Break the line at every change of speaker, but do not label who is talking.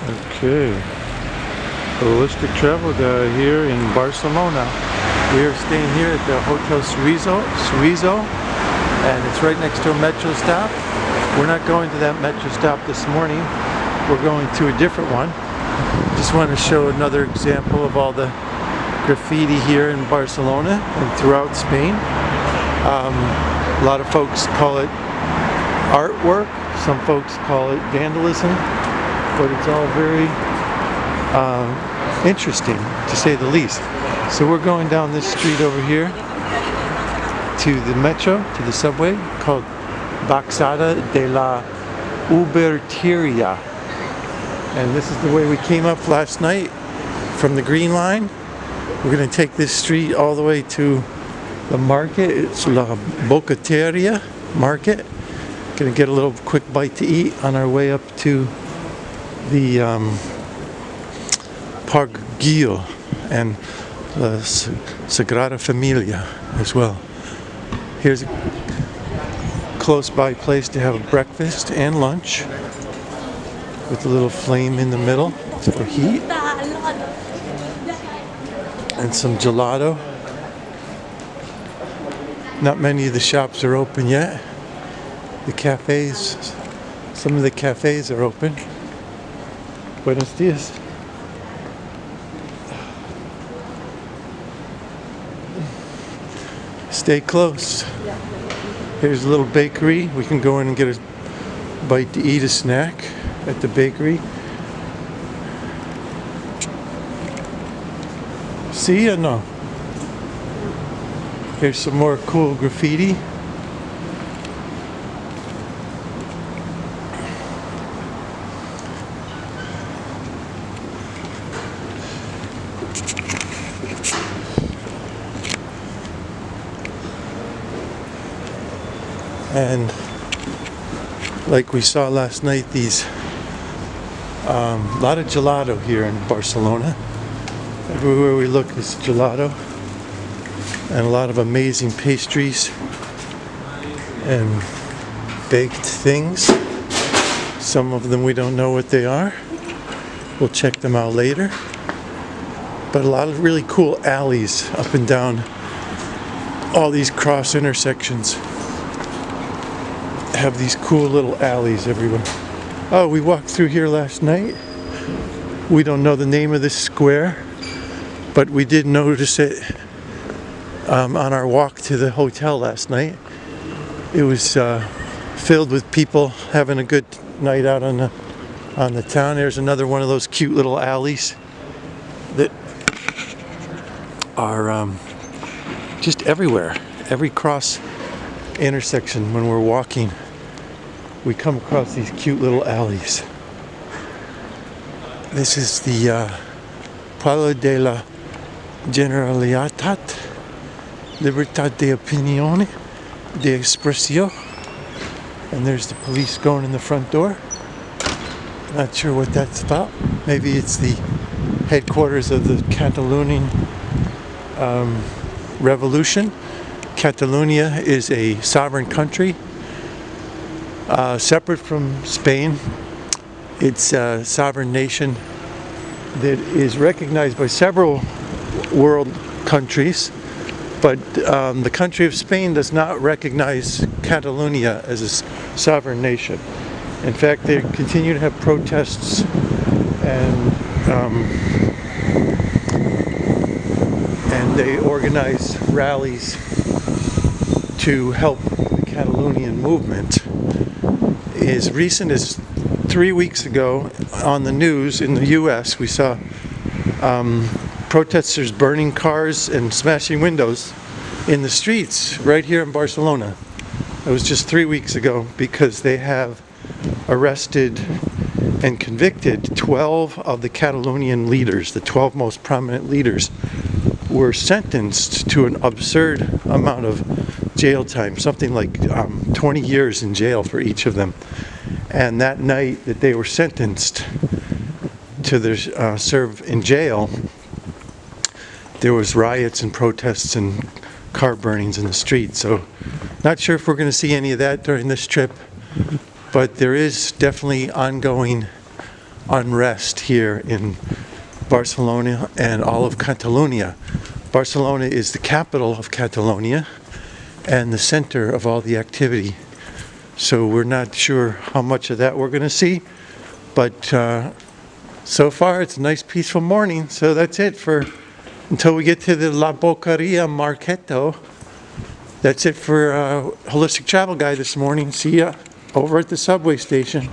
Okay, holistic travel guy here in Barcelona. We are staying here at the Hotel Suizo, and it's right next to a metro stop. We're not going to that metro stop this morning. We're going to a different one. Just want to show another example of all the graffiti here in Barcelona and throughout Spain. A lot of folks call it artwork. Some folks call it vandalism. But it's all very interesting, to say the least. So we're going down this street over here to the metro, to the subway, called Baxada de la Uberteria. And this is the way we came up last night from the Green Line. We're going to take this street all the way to the market. It's La Bocateria Market. Going to get a little quick bite to eat on our way up to the Parguillo and the Sagrada Familia as well. Here's a close by place to have a breakfast and lunch with a little flame in the middle for heat and some gelato. Not many of the shops are open yet. The cafes, some of the cafes are open. Buenos dias. Stay close. Here's a little bakery. We can go in and get a bite to eat, a snack at the bakery. See or no? Here's some more cool graffiti. And like we saw last night, these lot of gelato here in Barcelona. Everywhere we look is gelato, and a lot of amazing pastries and baked things. Some of them we don't know what they are. We'll check them out later. But a lot of really cool alleys up and down all these cross intersections. Have these cool little alleys everywhere. Oh, we walked through here last night. We don't know the name of this square, but we did notice it on our walk to the hotel last night. It was filled with people having a good night out on the town. There's another one of those cute little alleys that are just everywhere. Every cross intersection when we're walking, we come across these cute little alleys. This is the Palo de la Generalitat, Libertad de Opinione, de Expresión. And there's the police going in the front door. Not sure what that's about. Maybe it's the headquarters of the Catalonian revolution. Catalonia is a sovereign country, separate from Spain. It's a sovereign nation that is recognized by several world countries, but the country of Spain does not recognize Catalonia as a sovereign nation. In fact, they continue to have protests and they organize rallies to help the Catalonian movement. As recent as 3 weeks ago on the news in the US, we saw protesters burning cars and smashing windows in the streets right here in Barcelona. It was just 3 weeks ago because they have arrested and convicted 12 of the Catalonian leaders. The 12 most prominent leaders were sentenced to an absurd amount of jail time, something like 20 years in jail for each of them. And that night that they were sentenced to serve in jail, there was riots and protests and car burnings in the street. So not sure if we're going to see any of that during this trip, but there is definitely ongoing unrest here in Barcelona and all of Catalonia. Barcelona is the capital of Catalonia and the center of all the activity. So we're not sure how much of that we're going to see, but so far it's a nice peaceful morning. So that's it for until we get to the La Boqueria Marketo. That's it for Holistic Travel Guide this morning. See ya over at the subway station.